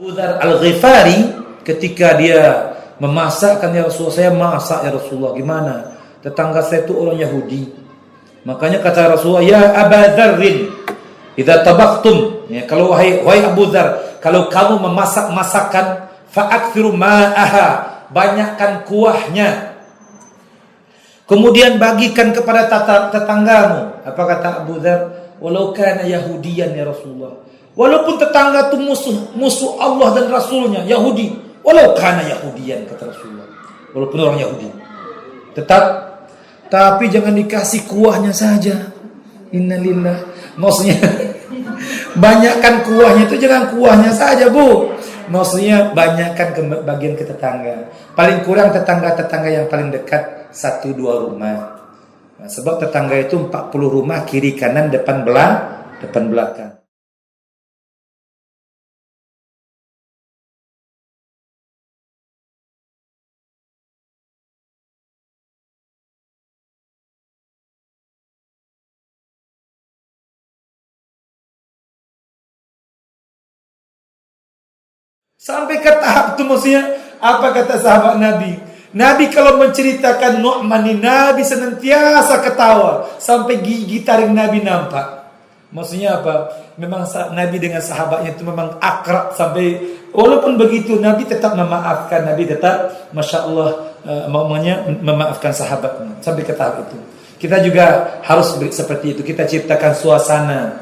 Abu Dzar Al-Ghifari ketika dia memasakkan, ya Rasulullah, saya masak ya Rasulullah, gimana? Tetangga saya itu orang Yahudi. Makanya kata Rasulullah, ya Abu Dzarrin, idza tabaqtum, ya, kalau wahai Abu Dzar, kalau kamu memasak masakan, fa'akthiru ma'aha, banyakkan kuahnya. Kemudian bagikan kepada tetanggamu. Apa kata Abu Dzar? Walau kana Yahudiyan ya Rasulullah. Walaupun tetangga itu musuh Allah dan Rasulnya, Yahudi. Walau kana Yahudiyan, kata Rasulullah. Walaupun orang Yahudi. Tapi jangan dikasih kuahnya saja. Innalillah. Maksudnya banyakkan kuahnya itu, jangan kuahnya saja, Bu. Maksudnya banyakkan bagian ke tetangga. Paling kurang tetangga yang paling dekat 1-2 rumah. Nah, sebab tetangga itu 40 rumah, kiri kanan depan belakang. Sampai ke tahap itu, maksudnya apa kata sahabat Nabi? Nabi kalau menceritakan Nu'man ini, Nabi senantiasa ketawa sampai gigi taring Nabi nampak. Maksudnya apa? Memang Nabi dengan sahabatnya itu memang akrab, sampai walaupun begitu Nabi tetap memaafkan. Nabi tetap, Masya Allah, memaafkan sahabatnya sampai ke tahap itu. Kita juga harus seperti itu. Kita ciptakan suasana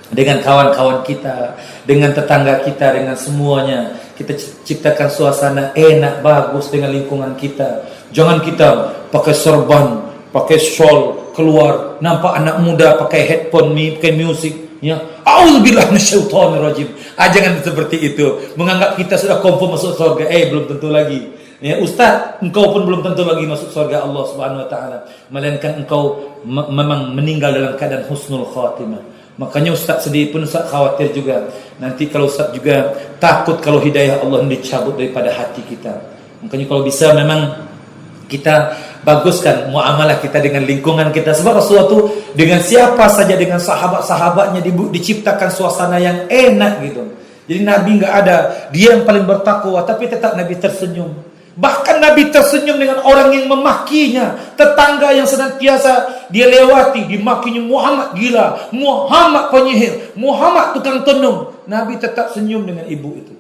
dengan kawan-kawan kita, dengan tetangga kita, dengan semuanya. Kita ciptakan suasana enak, bagus dengan lingkungan kita. Jangan kita pakai serban, pakai shawl, keluar nampak anak muda pakai headphone, pakai musik, ya. A'udzubillahi minasyaitonirrajim. Jangan seperti itu. Menganggap kita sudah confirm masuk surga. Belum tentu lagi. Ya, Ustaz, engkau pun belum tentu lagi masuk surga Allah Subhanahu wa taala, melainkan engkau memang meninggal dalam keadaan husnul khatimah. Makanya Ustaz sedih pun, Ustaz khawatir juga. Nanti kalau Ustaz juga takut kalau hidayah Allah dicabut daripada hati kita. Makanya kalau bisa memang kita baguskan muamalah kita dengan lingkungan kita. Sebab Rasulullah itu dengan siapa saja, dengan sahabat-sahabatnya diciptakan suasana yang enak gitu. Jadi Nabi nggak ada, dia yang paling bertakwa, tapi tetap Nabi tersenyum. Bahkan Nabi tersenyum dengan orang yang memakinya, tetangga yang senantiasa dia lewati, dimakinya Muhammad gila, Muhammad penyihir, Muhammad tukang tenung. Nabi tetap senyum dengan ibu itu.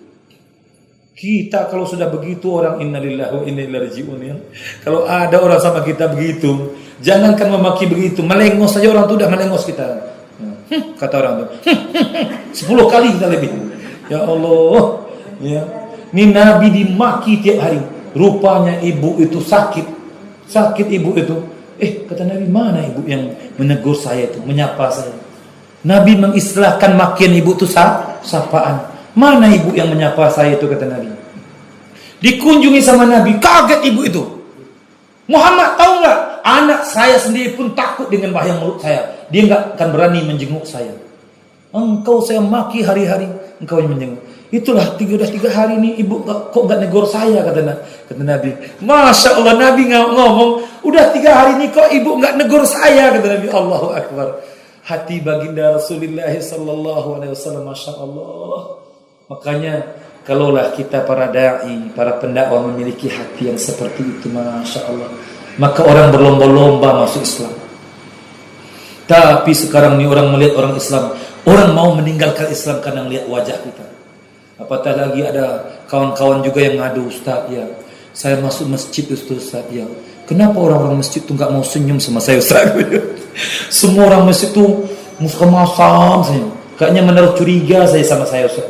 Kita kalau sudah begitu orang, innalillahi wa inna ilaihi raji'un, ya. Kalau ada orang sama kita begitu, jangankan memaki begitu, melengos saja orang itu udah melengos kita. Kata orang itu, 10 kali kita lebih. Ya Allah, ya. Ini Nabi dimaki tiap hari. Rupanya ibu itu sakit ibu itu. Kata Nabi, mana ibu yang menegur saya itu, menyapa saya? Nabi mengistilahkan makian ibu itu sapaan. Mana ibu yang menyapa saya itu, kata Nabi. Dikunjungi sama Nabi, kaget ibu itu. Muhammad, tahu nggak? Anak saya sendiri pun takut dengan bahaya mulut saya. Dia nggak akan berani menjenguk saya. Engkau saya maki hari-hari, engkau yang menjenguk. Itulah 3 hari ini ibu kok nggak negor saya, kata Nabi. Masya Allah, Nabi ngomong, udah 3 hari ini kok ibu nggak negor saya, kata Nabi. Allahu Akbar. Hati baginda Rasulullah sallallahu alaihi wasallam, Masya Allah. Makanya kalaulah kita para dai, para pendakwah memiliki hati yang seperti itu, Masya Allah, maka orang berlomba-lomba masuk Islam. Tapi sekarang ini orang melihat orang Islam, orang mau meninggalkan Islam karena melihat wajah kita. Apatah lagi ada kawan-kawan juga yang ngadu, Ustaz, ya, saya masuk masjid Ustaz, ya, kenapa orang-orang masjid itu nggak mau senyum sama saya, Ustaz? Semua orang masjid itu muka masam senyum. Kayaknya menaruh curiga saya sama saya, Ustaz.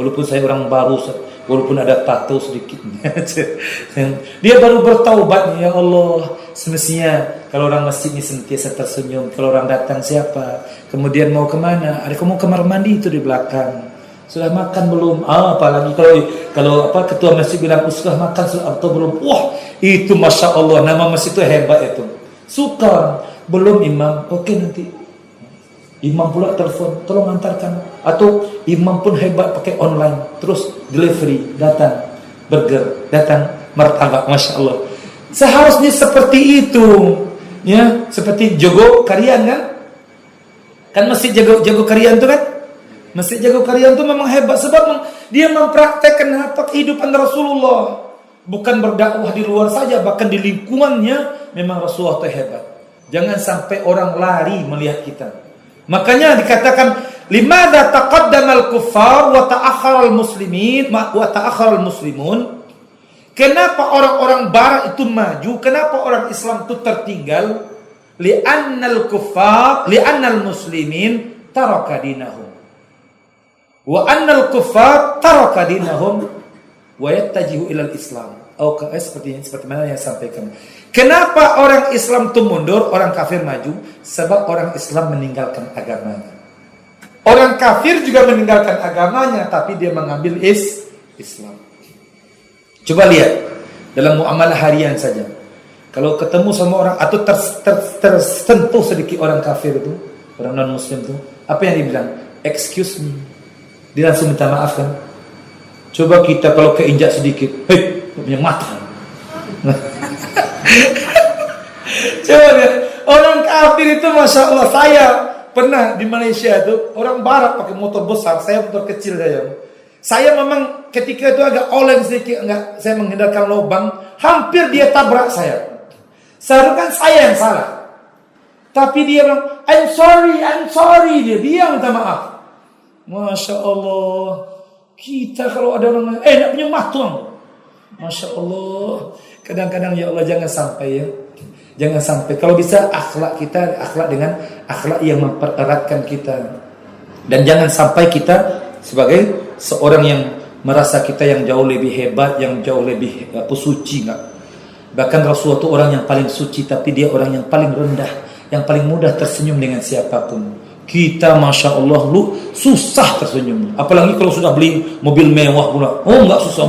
Walaupun saya orang baru, Ustaz, walaupun ada tato sedikit. Dia baru bertaubat, ya Allah. Semestinya kalau orang masjid ini sentiasa tersenyum. Kalau orang datang siapa, kemudian mau kemana, ada kamu kamar mandi itu di belakang. Sudah makan belum? Apalagi kalau ketua masjid bilang sudah makan atau belum? Wah, itu Masya Allah, nama masjid itu hebat itu. Suka belum imam? Oke, nanti imam pula telepon, tolong antarkan. Atau imam pun hebat pakai online, terus delivery, datang burger, datang martabak, Masya Allah. Seharusnya seperti itu, ya, seperti Jogo Karian kan? Kan masjid Jogo Karian itu kan? Masjid Jogokarian itu memang hebat sebab dia mempraktekkan apa kehidupan Rasulullah. Bukan berdakwah di luar saja, bahkan di lingkungannya memang Rasulullah itu hebat. Jangan sampai orang lari melihat kita. Makanya dikatakan limadza taqaddama al-kuffar wa ta'akhkhara al-muslimin wa ta'akhkhara al-muslimun. Kenapa orang-orang barat itu maju? Kenapa orang Islam itu tertinggal? Li'annal kuffar, li'annal muslimin taraka dinahum. Wa annal kuffar taraka dinahum wa yattajihu ilal Islam. Seperti mana yang sampaikan. Kenapa orang Islam itu mundur, orang kafir maju? Sebab orang Islam meninggalkan agamanya. Orang kafir juga meninggalkan agamanya, tapi dia mengambil Islam. Coba lihat dalam muamalah harian saja. Kalau ketemu sama orang atau tersentuh sedikit orang kafir itu, orang non muslim itu, apa yang dibilang? Excuse me. Dia langsung minta maaf kan. Coba kita kalau keinjak sedikit, hei, punya mata. Coba lihat, orang kafir itu masya Allah. Saya pernah di Malaysia itu, orang barat pakai motor besar, saya motor kecil saya. Saya memang ketika itu agak oleng sedikit, saya menghindarkan lubang, hampir dia tabrak saya. Seharusnya saya yang salah. Tapi dia bilang, I'm sorry. Dia minta maaf. Masya Allah. Kita kalau ada orang nak punya matuang. Masya Allah. Kadang-kadang ya Allah jangan sampai ya. Jangan sampai. Kalau bisa akhlak kita akhlak dengan akhlak yang mempereratkan kita. Dan jangan sampai kita sebagai seorang yang merasa kita yang jauh lebih hebat, yang jauh lebih suci enggak. Bahkan Rasulullah itu orang yang paling suci, tapi dia orang yang paling rendah, yang paling mudah tersenyum dengan siapapun. Kita Masya Allah susah tersenyum. Apalagi kalau sudah beli mobil mewah pula. Oh enggak susah.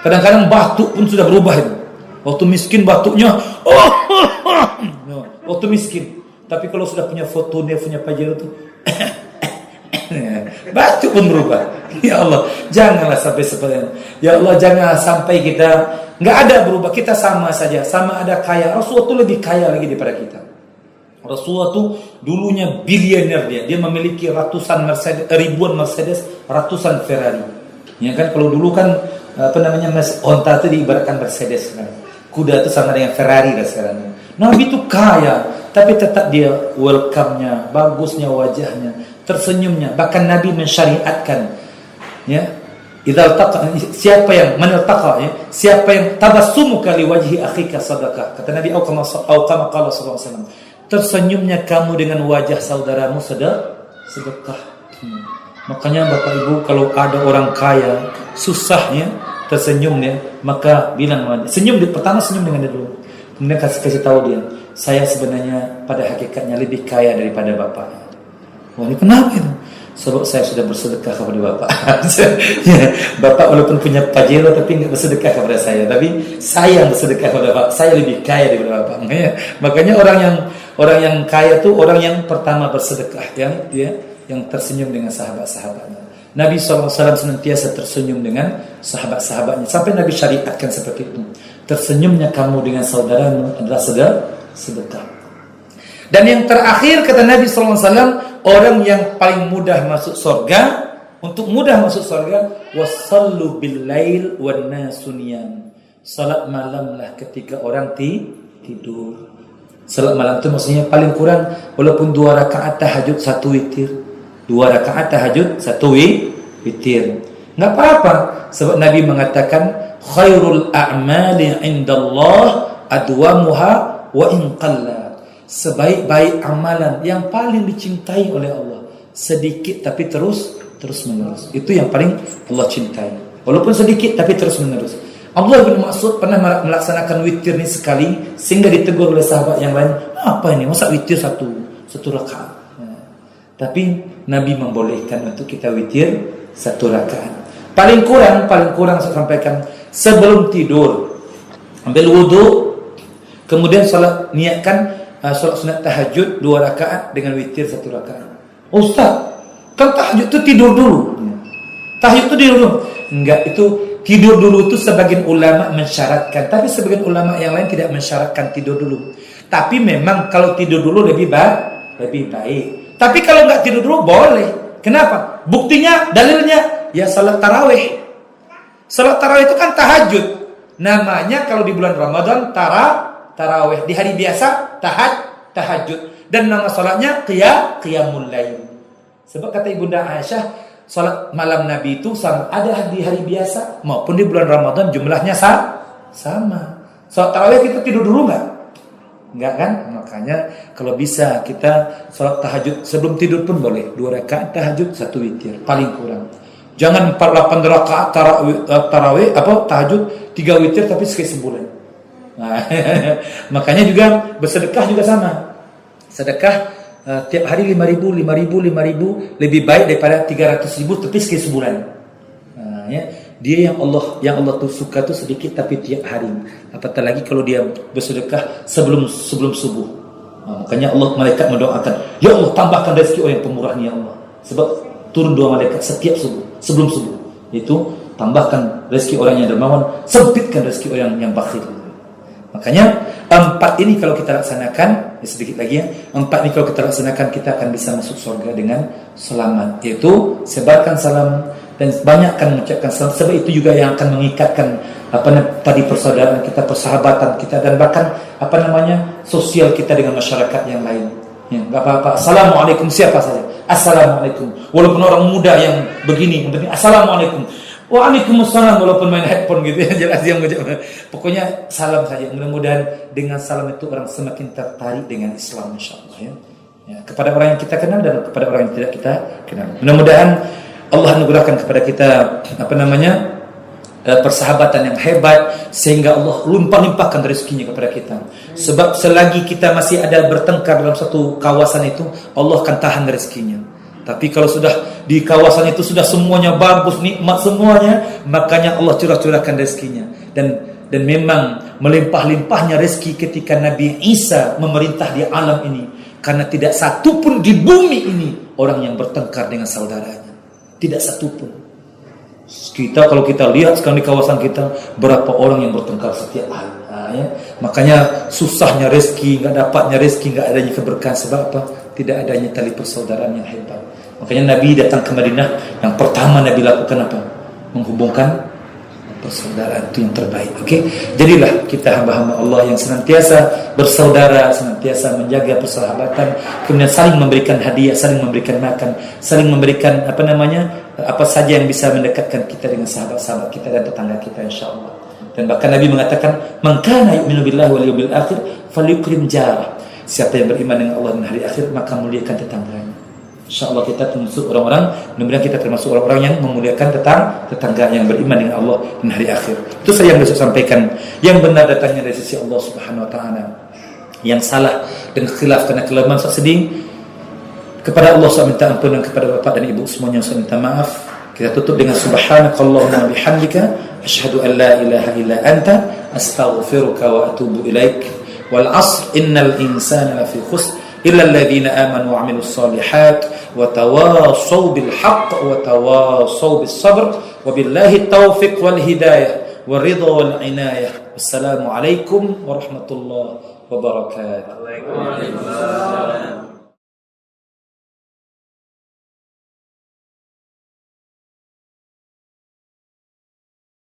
Kadang-kadang batuk pun sudah berubah itu. Waktu miskin batuknya waktu miskin. Tapi kalau sudah punya foto dia punya Pajero itu batuk pun berubah. Ya Allah, janganlah sampai seperti itu. Ya Allah, jangan sampai kita enggak ada berubah. Kita sama saja, sama ada kaya. Rasulullah itu lebih kaya lagi daripada kita. Rasulullah itu dulunya bilioner dia memiliki ribuan Mercedes, ratusan Ferrari. Ya kan kalau dulu kan onta itu diibaratkan Mercedes kan. Kuda itu sama dengan Ferrari lah sekarang. Nabi itu kaya, tapi tetap dia welcome-nya, bagusnya wajahnya, tersenyumnya. Bahkan Nabi mensyariatkan ya, siapa yang meneltaqa ya, siapa yang tabassumuka li wajhi akhika sadaqah. Kata Nabi au kama qala sallallahu alaihi wasallam. Tersenyumnya kamu dengan wajah saudaramu sedekah. Makanya Bapak Ibu kalau ada orang kaya susahnya tersenyumnya, maka bilang senyum pertama senyum dengan dia dulu. Kemudian kasih tahu dia, saya sebenarnya pada hakikatnya lebih kaya daripada Bapak. Wah, ini kenapa itu? Sebab saya sudah bersedekah kepada Bapak. Ya, Bapak walaupun punya Pajero tapi enggak bersedekah kepada saya, tapi saya yang bersedekah kepada Bapak. Saya lebih kaya daripada Bapak. Makanya orang yang kaya itu orang yang pertama bersedekah, yang tersenyum dengan sahabat-sahabatnya. Nabi SAW senantiasa tersenyum dengan sahabat-sahabatnya sampai Nabi syariatkan seperti itu. Tersenyumnya kamu dengan saudaramu adalah sedekah. Dan yang terakhir kata Nabi SAW, orang yang paling mudah masuk surga, untuk mudah masuk surga, wasallu bil lail wan nasu niyam. Salat malamlah ketika orang tidur. Salat malam itu maksudnya paling kurang walaupun 2 rakaat tahajud 1 witir. 2 rakaat tahajud 1 witir. Enggak apa-apa sebab Nabi mengatakan khairul a'mali 'indallah adwamuha wa in qalla. Sebaik-baik amalan yang paling dicintai oleh Allah sedikit tapi terus menerus. Itu yang paling Allah cintai. Walaupun sedikit tapi terus menerus. Abdullah bin Mas'ud pernah melaksanakan witir ini sekali sehingga ditegur oleh sahabat yang lain, apa ini masa witir satu rakaat. Tapi Nabi membolehkan untuk kita witir 1 rakaat. Paling kurang saya sampaikan sebelum tidur ambil wudu, kemudian niatkan salat sunat tahajud 2 rakaat dengan witir 1 rakaat. Ustaz, kan tahajud itu tidur dulu. Tahajud itu tidur dulu. Enggak, itu tidur dulu itu sebagian ulama mensyaratkan, tapi sebagian ulama yang lain tidak mensyaratkan tidur dulu. Tapi memang kalau tidur dulu lebih baik. Tapi kalau enggak tidur dulu boleh. Kenapa? Buktinya, dalilnya, ya salat tarawih. Salat tarawih itu kan tahajud. Namanya kalau di bulan Ramadan tarawih. Di hari biasa tahajud. Dan nama salatnya qiyamul lail. Sebab kata Ibunda Aisyah, salat malam Nabi itu sama ada di hari biasa maupun di bulan Ramadan jumlahnya sama. Salat tarawih kita tidur dulu Enggak kan? Makanya kalau bisa kita salat tahajud sebelum tidur pun boleh. 2 rakaat tahajud, 1 witir paling kurang. Jangan 48 rakaat tarawih tahajud 3 witir tapi sekali sebulan. Nah, makanya juga bersedekah juga sama. Sedekah tiap hari 5.000 lebih baik daripada 300.000 tapi sekali sebulan. Nah, ya. Dia yang Allah tuh suka tuh sedikit tapi tiap hari. Apatah lagi kalau dia bersedekah sebelum subuh. Nah, makanya Allah malaikat mendoakan, ya Allah tambahkan rezeki orang yang pemurah ni ya Allah. Sebab turun 2 malaikat setiap sebelum subuh. Itu tambahkan rezeki orang yang dermawan, sempitkan rezeki orang yang bakhil. Makanya 4 ini kalau kita laksanakan, sedikit lagi ya, 4 ini kalau kita laksanakan kita akan bisa masuk surga dengan selamat. Yaitu sebarkan salam dan banyakkan mengucapkan salam. Sebab itu juga yang akan mengikatkan tadi persaudaraan kita, persahabatan kita, dan bahkan sosial kita dengan masyarakat yang lain. Ya, enggak apa-apa. Assalamualaikum siapa saja. Assalamualaikum. Walaupun orang muda yang begini, assalamualaikum. Waalaikumsalam, walaupun main headphone gitu ya, jelas dia mengucapkan. Pokoknya salam saja. Mudah-mudahan dengan salam itu orang semakin tertarik dengan Islam, insyaallah ya. Ya, kepada orang yang kita kenal dan kepada orang yang tidak kita kenal. Mudah-mudahan Allah anugerahkan kepada kita persahabatan yang hebat sehingga Allah limpah-limpahkan rezekinya kepada kita. Sebab selagi kita masih ada bertengkar dalam satu kawasan itu, Allah akan tahan rezekinya. Tapi kalau sudah di kawasan itu sudah semuanya bagus, nikmat semuanya, makanya Allah curah-curahkan rezekinya. Dan memang melimpah-limpahnya rezeki ketika Nabi Isa memerintah di alam ini, karena tidak satu pun di bumi ini orang yang bertengkar dengan saudaranya. Tidak satu pun. Kalau kita lihat sekarang di kawasan kita, berapa orang yang bertengkar setiap hari. Ya. Makanya susahnya rezeki, nggak dapatnya rezeki, nggak adanya keberkahan. Sebab apa? Tidak adanya tali persaudaraan yang hebat. Makanya Nabi datang ke Madinah, yang pertama Nabi lakukan apa? Menghubungkan persaudaraan, itu yang terbaik. Oke? Jadilah kita hamba-hamba Allah yang senantiasa bersaudara, senantiasa menjaga persahabatan, kemudian saling memberikan hadiah, saling memberikan makan, saling memberikan apa saja yang bisa mendekatkan kita dengan sahabat-sahabat kita dan tetangga kita, insyaallah. Dan bahkan Nabi mengatakan, "Man kana yu'minu billahi wal yawmil akhir falyukrim jarah." Siapa yang beriman dengan Allah dan hari akhir, maka muliakan tetangganya. InsyaAllah kita termasuk orang-orang, mudah-mudahan kita termasuk orang-orang yang memuliakan tetangga yang beriman dengan Allah dan hari akhir. Itu saya yang bisa sampaikan. Yang benar datangnya dari sisi Allah Subhanahu wa taala. Yang salah dan khilaf karena kelemahan sedih kepada Allah saya minta ampun, dan kepada bapak dan ibu semuanya saya minta maaf. Kita tutup dengan subhanakallahumma bihamdika asyhadu an la ilaha illa anta astaghfiruka wa atubu ilaik. Wal 'asr innal insana lafi khusr illa alladhina amanu wa 'amilus solihat wa tawassaw bil haqq wa tawassaw bis sabr wa billahi taufiq wal hidayah wal ridha wal inayah. Wassalamu alaikum warahmatullahi wabarakatuh. Waalaikumsalam.